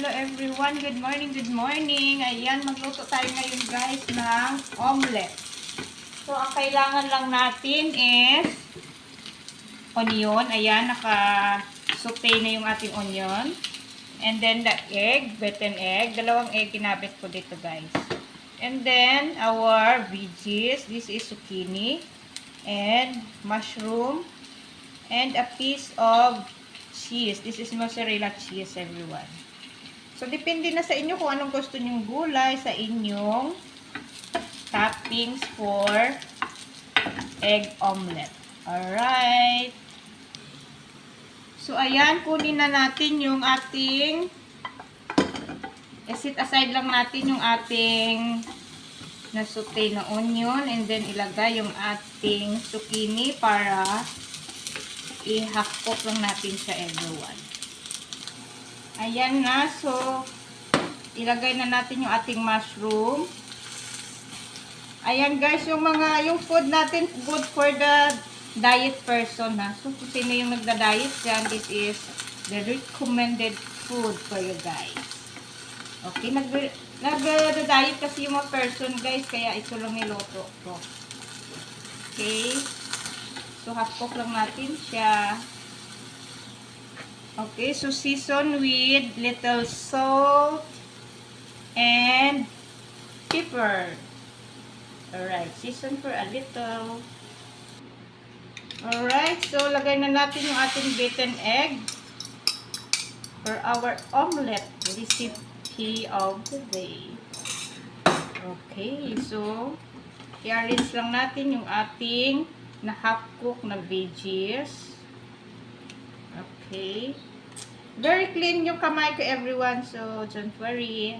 Hello everyone, good morning, good morning. Ayan, magluto tayo ngayon guys ng omelette. So, ang kailangan lang natin is onion. Ayan, naka-saute na yung ating onion. And then the egg, beaten egg. Dalawang egg kinabit ko dito guys. And then our veggies. This is zucchini and mushroom and a piece of cheese. This is mozzarella cheese, everyone. So, depende na sa inyo kung anong gusto nyong gulay sa inyong toppings for egg omelette. Alright. So, ayan, kunin na natin yung ating set aside lang natin yung ating nasaute na onion and then ilagay yung ating zucchini para i-half-cook lang natin siya, everyone. Ayan na. So, ilagay na natin yung ating mushroom. Ayan guys, yung food natin good for the diet person ha. So, kung sino yung nagda-diet dyan, this is the recommended food for you guys. Okay, nagda-diet kasi yung mga person guys, kaya ito lang niluto ko. Okay. So, half-cook lang natin siya. Okay, so season with little salt and pepper. Alright, season for a little. Alright, so lagay na natin yung ating beaten egg for our omelette recipe of the day. Okay, so i-arrange lang natin yung ating na half-cook na veggies. Okay. Very clean yung kamay ko, everyone. So, don't worry.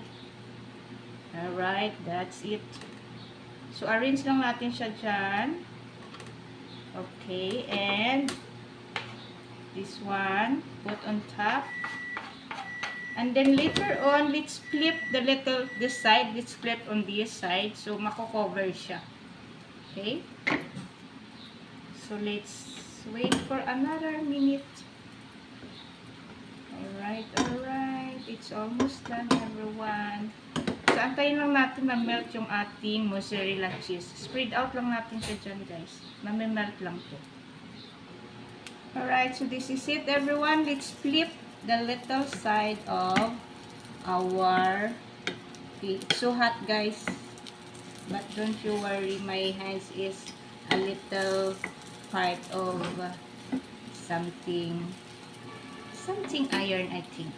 Alright, that's it. So, arrange lang natin siya dyan. Okay, and this one, put on top. And then later on, let's flip this side. Let's flip on this side. So, mako-cover siya. Okay? So, let's wait for another minute. Alright. It's almost done, everyone. So, antayin lang natin ma-melt yung ating mozzarella cheese. Spread out lang natin siya dyan, guys. Ma-melt lang po. Alright, so this is it, everyone. Let's flip the little side of our cake. It's so hot, guys. But don't you worry, my hands is a little part of something iron, I think.